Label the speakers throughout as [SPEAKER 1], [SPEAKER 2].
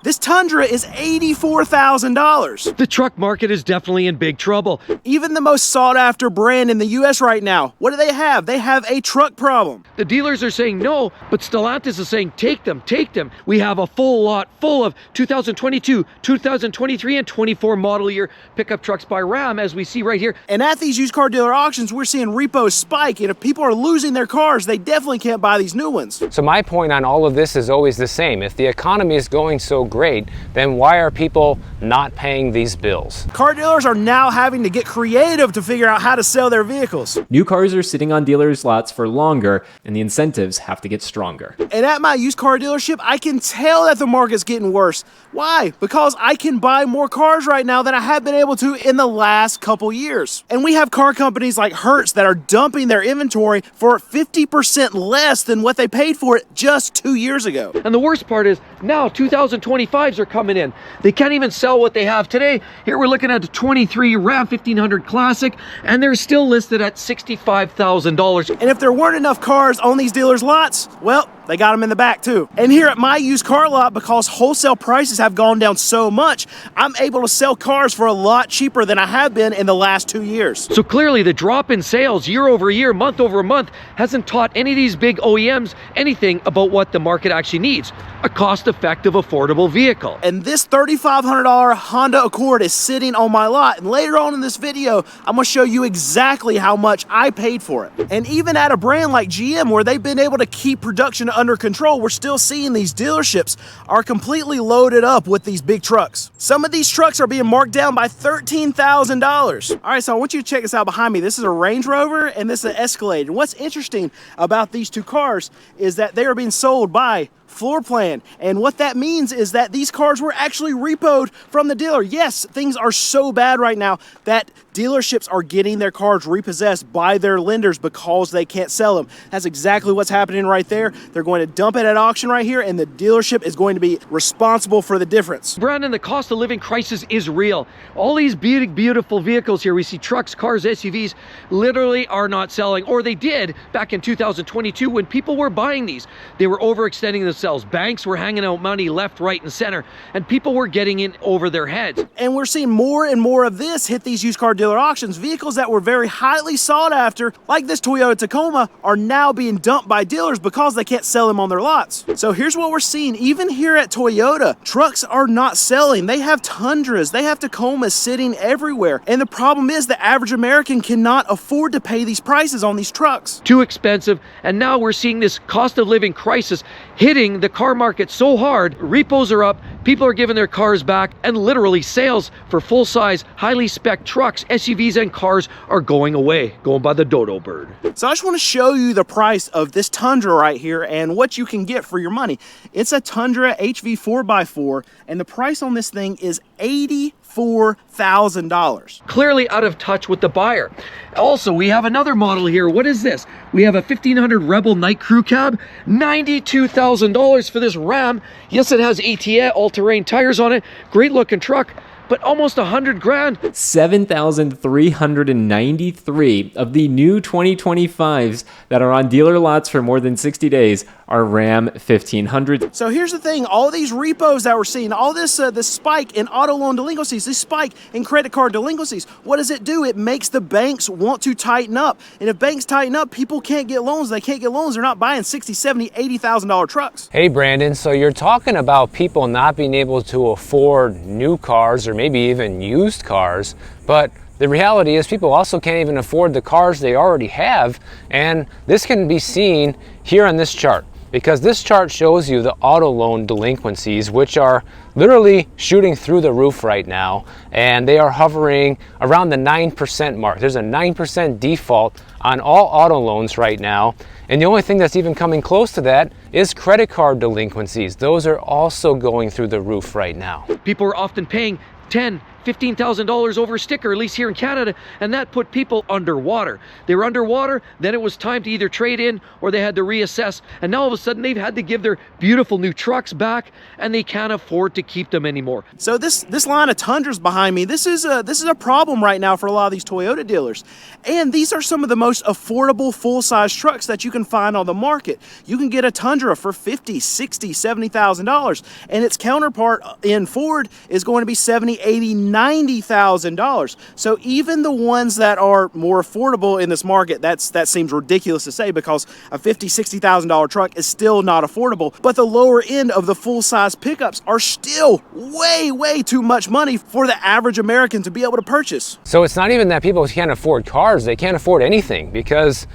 [SPEAKER 1] This Tundra is $84,000.
[SPEAKER 2] The truck market is definitely in big trouble.
[SPEAKER 1] Even the most sought after brand in the US right now, what do they have? They have a truck problem.
[SPEAKER 2] The dealers are saying no, but Stellantis is saying take them, take them. We have a full lot full of 2022, 2023, and 24 model year pickup trucks by Ram, as we see right here.
[SPEAKER 1] And at these used car dealer auctions, we're seeing repos spike, and if people are losing their cars, they definitely can't buy these new ones.
[SPEAKER 3] So my point on all of this is always the same. If the economy is going so great, then why are people not paying these bills?
[SPEAKER 1] Car dealers are now having to get creative to figure out how to sell their vehicles.
[SPEAKER 4] New cars are sitting on dealers' lots for longer, and the incentives have to get stronger.
[SPEAKER 1] And at my used car dealership, I can tell that the market's getting worse. Why? Because I can buy more cars right now than I have been able to in the last couple years. And we have car companies like Hertz that are dumping their inventory for 50% less than what they paid for it just 2 years ago.
[SPEAKER 2] And the worst part is now 2025s are coming in. They can't even sell what they have today. Here we're looking at the 23 Ram 1500 Classic, and they're still listed at $65,000.
[SPEAKER 1] And if there weren't enough cars on these dealers' lots, well, they got them in the back too. And here at my used car lot, because wholesale prices have gone down so much, I'm able to sell cars for a lot cheaper than I have been in the last 2 years.
[SPEAKER 2] So clearly the drop in sales year over year, month over month, hasn't taught any of these big OEMs anything about what the market actually needs. A cost-effective, affordable vehicle.
[SPEAKER 1] And this $3,500 Honda Accord is sitting on my lot. And later on in this video, I'm gonna show you exactly how much I paid for it. And even at a brand like GM, where they've been able to keep production under control, we're still seeing these dealerships are completely loaded up with these big trucks. Some of these trucks are being marked down by $13,000. All right, so I want you to check this out behind me. This is a Range Rover and this is an Escalade. And what's interesting about these two cars is that they are being sold by floor plan. And what that means is that these cars were actually repoed from the dealer. Yes, things are so bad right now that dealerships are getting their cars repossessed by their lenders because they can't sell them. That's exactly what's happening right there. They're going to dump it at auction right here, and the dealership is going to be responsible for the difference.
[SPEAKER 2] Brandon, the cost of living crisis is real. All these beautiful vehicles here, we see trucks, cars, SUVs, literally are not selling, or they did back in 2022 when people were buying these. They were overextending themselves. Banks were hanging out money left, right, and center, and people were getting in over their heads.
[SPEAKER 1] And we're seeing more and more of this hit these used car dealer auctions. Vehicles that were very highly sought after, like this Toyota Tacoma, are now being dumped by dealers because they can't sell them on their lots. So here's what we're seeing. Even here at Toyota, trucks are not selling. They have Tundras, they have Tacomas sitting everywhere. And the problem is the average American cannot afford to pay these prices on these trucks.
[SPEAKER 2] Too expensive. And now we're seeing this cost of living crisis hitting the car market so hard. Repos are up, people are giving their cars back, and literally sales for full-size, highly spec trucks, SUVs, and cars are going away, going by the dodo bird.
[SPEAKER 1] So I just want to show you the price of this Tundra right here and what you can get for your money. It's a Tundra HV 4x4, and the price on this thing is $84,000.
[SPEAKER 2] Clearly out of touch with the buyer. Also, we have another model here. What is this? We have a 1500 Rebel Night Crew Cab, $92,000 for this Ram. Yes, it has ATA all-terrain tires on it. Great looking truck, but almost 100 grand.
[SPEAKER 4] 7,393 of the new 2025s that are on dealer lots for more than 60 days are Ram 1500s.
[SPEAKER 1] So here's the thing, all these repos that we're seeing, all this spike in auto loan delinquencies, this spike in credit card delinquencies, what does it do? It makes the banks want to tighten up. And if banks tighten up, people can't get loans. They can't get loans. They're not buying $60,000, $70,000, $80,000 trucks.
[SPEAKER 3] Hey Brandon, so you're talking about people not being able to afford new cars or maybe even used cars, but the reality is people also can't even afford the cars they already have, and this can be seen here on this chart, because this chart shows you the auto loan delinquencies, which are literally shooting through the roof right now, and they are hovering around the 9% mark. There's a 9% default on all auto loans right now, and the only thing that's even coming close to that is credit card delinquencies. Those are also going through the roof right now.
[SPEAKER 2] People are often paying 10, $15,000 over sticker, at least here in Canada, and that put people underwater. They were underwater, then it was time to either trade in or they had to reassess, and now all of a sudden they've had to give their beautiful new trucks back, and they can't afford to keep them anymore.
[SPEAKER 1] So this line of Tundras behind me, this is a problem right now for a lot of these Toyota dealers. And these are some of the most affordable full-size trucks that you can find on the market. You can get a Tundra for $50,000, $60,000, $70,000, and its counterpart in Ford is going to be $70,000, $80,000, $90,000. So even the ones that are more affordable in this market, that seems ridiculous to say because a $50,000, $60,000 truck is still not affordable. But the lower end of the full-size pickups are still way too much money for the average American to be able to purchase.
[SPEAKER 3] So it's not even that people can't afford cars, they can't afford anything because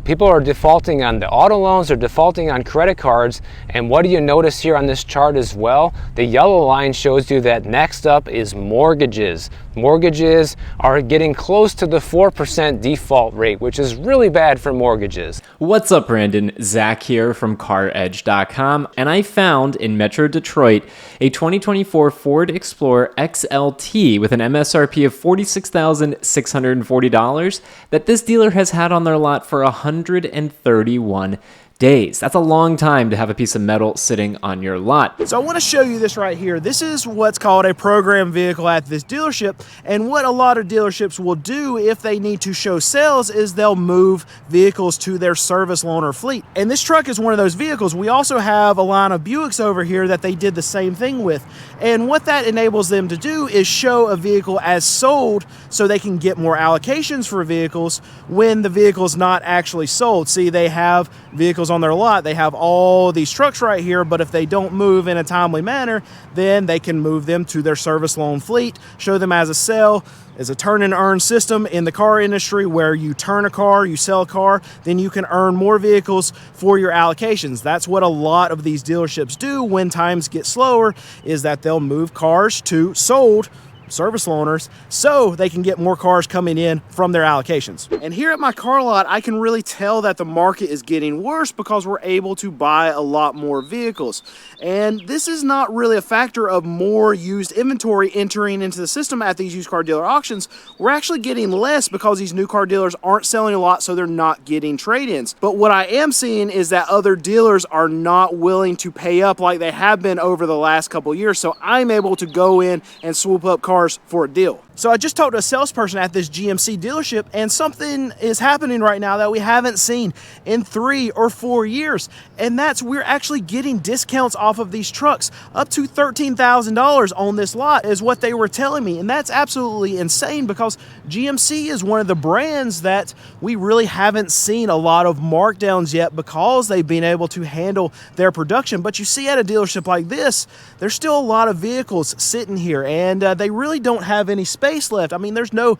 [SPEAKER 3] people are defaulting on the auto loans, they're defaulting on credit cards, and what do you notice here on this chart as well? The yellow line shows you that next up is mortgages. Mortgages are getting close to the 4% default rate, which is really bad for mortgages.
[SPEAKER 4] What's up, Brandon? Zach here from CarEdge.com, and I found in Metro Detroit a 2024 Ford Explorer XLT with an MSRP of $46,640 that this dealer has had on their lot for 131 days. That's a long time to have a piece of metal sitting on your lot.
[SPEAKER 1] So I want to show you this right here. This is what's called a program vehicle at this dealership, and what a lot of dealerships will do if they need to show sales is they'll move vehicles to their service loaner fleet. And this truck is one of those vehicles. We also have a line of Buicks over here that they did the same thing with. And what that enables them to do is show a vehicle as sold so they can get more allocations for vehicles when the vehicle's not actually sold. See, they have vehicles on their lot, they have all these trucks right here, but if they don't move in a timely manner, then they can move them to their service loan fleet, show them as a sale. Is a turn and earn system in the car industry where you turn a car, you sell a car, then you can earn more vehicles for your allocations. That's what a lot of these dealerships do when times get slower, is that they'll move cars to sold service loaners so they can get more cars coming in from their allocations. And here at my car lot, I can really tell that the market is getting worse because we're able to buy a lot more vehicles. And this is not really a factor of more used inventory entering into the system at these used car dealer auctions. We're actually getting less because these new car dealers aren't selling a lot, so they're not getting trade-ins. But what I am seeing is that other dealers are not willing to pay up like they have been over the last couple years, so I'm able to go in and swoop up cars for a deal. So I just talked to a salesperson at this GMC dealership, and something is happening right now that we haven't seen in 3 or 4 years. And that's we're actually getting discounts off of these trucks up to $13,000 on this lot is what they were telling me. And that's absolutely insane because GMC is one of the brands that we really haven't seen a lot of markdowns yet because they've been able to handle their production. But you see at a dealership like this, there's still a lot of vehicles sitting here, and they really don't have any space left. I mean, there's no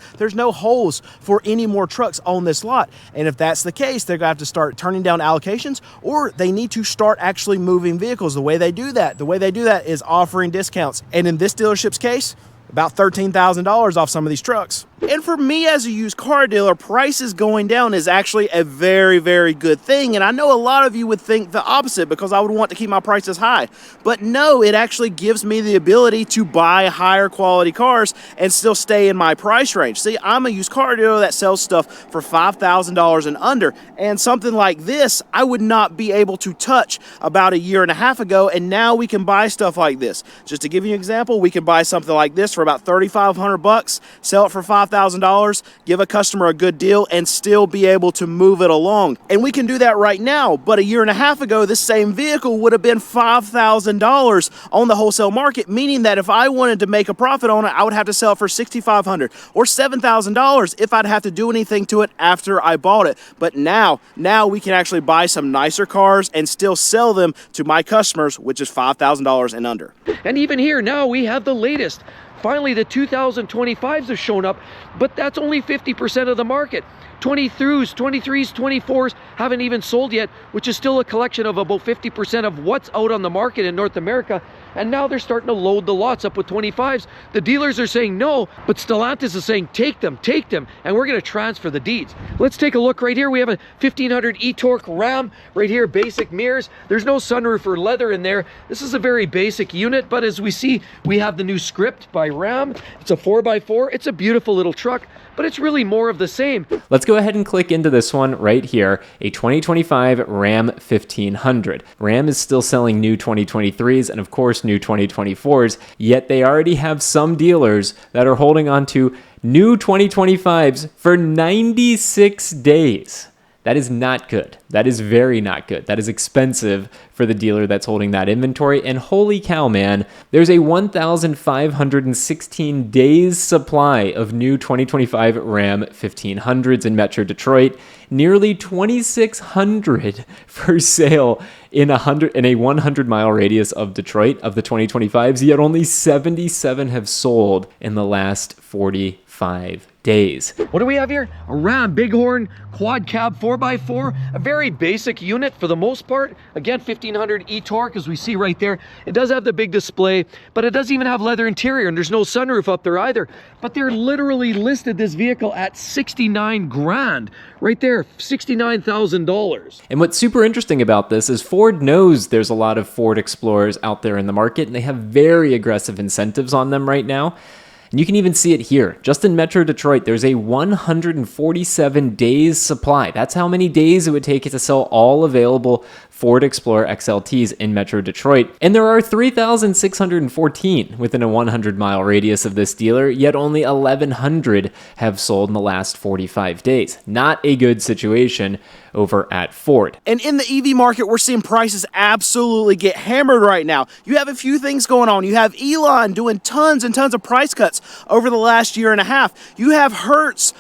[SPEAKER 1] holes for any more trucks on this lot. And if that's the case, they're going to have to start turning down allocations, or they need to start actually moving vehicles. The way they do that is offering discounts. And in this dealership's case, about $13,000 off some of these trucks. And for me as a used car dealer, prices going down is actually a very good thing. And I know a lot of you would think the opposite because I would want to keep my prices high. But no, it actually gives me the ability to buy higher quality cars and still stay in my price range. See, I'm a used car dealer that sells stuff for $5,000 and under. And something like this, I would not be able to touch about a year and a half ago. And now we can buy stuff like this. Just to give you an example, we can buy something like this for about $3,500, sell it for $5,000, give a customer a good deal, and still be able to move it along. And we can do that right now. But a year and a half ago, this same vehicle would have been $5,000 on the wholesale market, meaning that if I wanted to make a profit on it, I would have to sell it for $6,500 or $7,000 if I'd have to do anything to it after I bought it. But now we can actually buy some nicer cars and still sell them to my customers, which is $5,000 and under.
[SPEAKER 2] And even here now we have the latest. Finally, the 2025s have shown up, but that's only 50% of the market. 23s, 24s haven't even sold yet, which is still a collection of about 50% of what's out on the market in North America. And now they're starting to load the lots up with 25s. The dealers are saying no, but Stellantis is saying take them, and we're going to transfer the deeds. Let's take a look right here. We have a 1500 e-torque Ram right here, basic mirrors. There's no sunroof or leather in there. This is a very basic unit, but as we see, we have the new script by Ram. It's a 4x4. It's a beautiful little truck, but it's really more of the same.
[SPEAKER 4] Let's go ahead and click into this one right here, a 2025 Ram 1500. Ram is still selling new 2023s and of course new 2024s, yet they already have some dealers that are holding on to new 2025s for 96 days. That is not good. That is very not good. That is expensive for the dealer that's holding that inventory. And holy cow, man, there's a 1,516 days supply of new 2025 Ram 1500s in Metro Detroit. Nearly 2,600 for sale in a 100-mile radius of Detroit of the 2025s, yet only 77 have sold in the last 45 days.
[SPEAKER 2] What do we have here? A Ram Bighorn quad cab 4x4, a very basic unit for the most part. Again, 1500 e-torque, as we see right there. It does have the big display, but it doesn't even have leather interior, and there's no sunroof up there either. But they're literally listed this vehicle at 69 grand right there, $69,000.
[SPEAKER 4] And what's super interesting about this is Ford knows there's a lot of Ford Explorers out there in the market, and they have very aggressive incentives on them right now. And you can even see it here. Just in Metro Detroit, there's a 147 days supply. That's how many days it would take it to sell all available Ford Explorer XLTs in Metro Detroit. And there are 3,614 within a 100-mile radius of this dealer, yet only 1,100 have sold in the last 45 days. Not a good situation over at Ford.
[SPEAKER 1] And in the EV market, we're seeing prices absolutely get hammered right now. You have a few things going on. You have Elon doing tons and tons of price cuts over the last year and a half. You have Hertz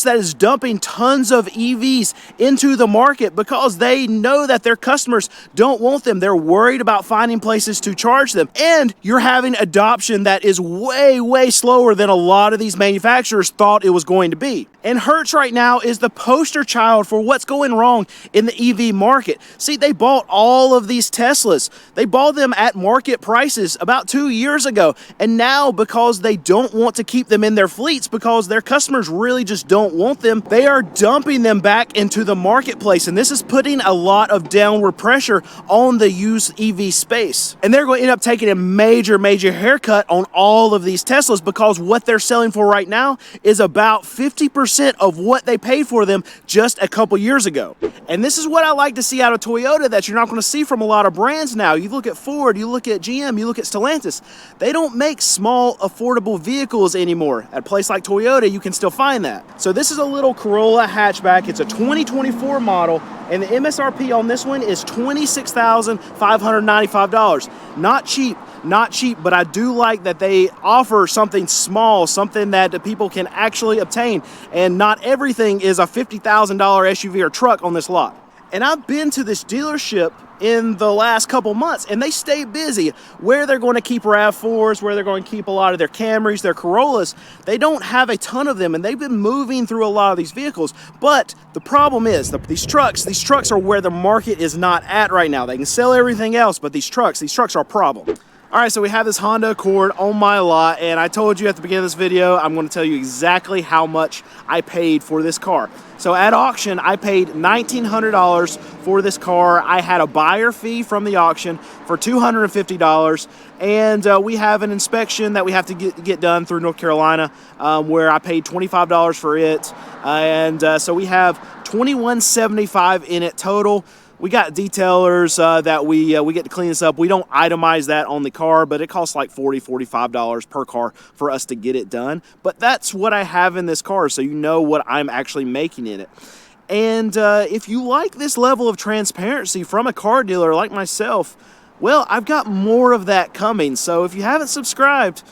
[SPEAKER 1] that is dumping tons of EVs into the market because they know that their customers don't want them. They're worried about finding places to charge them. And you're having adoption that is way, way slower than a lot of these manufacturers thought it was going to be. And Hertz right now is the poster child for what's going wrong in the EV market. See, they bought all of these Teslas. They bought them at market prices about 2 years ago. And now, because they don't want to keep them in their fleets, because their customers really just don't want them, they are dumping them back into the marketplace. And this is putting a lot of downward pressure on the used EV space. And they're going to end up taking a major, major haircut on all of these Teslas because what they're selling for right now is about 50% of what they paid for them just a couple years ago. And this is what I like to see out of Toyota that you're not going to see from a lot of brands now. You look at Ford, you look at GM, you look at Stellantis. They don't make small, affordable vehicles anymore. At a place like Toyota, you can still find that. So this is a little Corolla hatchback. It's a 2024 model, and the MSRP on this one is $26,595. Not cheap. Not cheap, but I do like that they offer something small, something that people can actually obtain, and not everything is a $50,000 SUV or truck on this lot. And I've been to this dealership in the last couple months, and they stay busy. Where they're going to keep RAV4s, where they're going to keep a lot of their Camrys, their Corollas, they don't have a ton of them, and they've been moving through a lot of these vehicles. But the problem is, these trucks are where the market is not at right now. They can sell everything else, but these trucks are a problem. All right, so we have this Honda Accord on my lot, and I told you at the beginning of this video, I'm going to tell you exactly how much I paid for this car. So at auction, I paid $1,900 for this car. I had a buyer fee from the auction for $250, and we have an inspection that we have to get done through North Carolina, where I paid $25 for it, and so we have $2,175 in it total. We got detailers that we get to clean this up. We don't itemize that on the car, but it costs like $40, $45 per car for us to get it done. But that's what I have in this car, so you know what I'm actually making in it. And if you like this level of transparency from a car dealer like myself, well, I've got more of that coming. So if you haven't subscribed,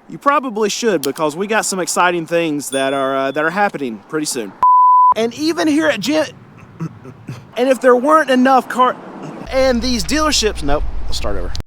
[SPEAKER 1] you probably should, because we got some exciting things that are happening pretty soon. And even here at and if there weren't enough and these dealerships, nope, I'll start over.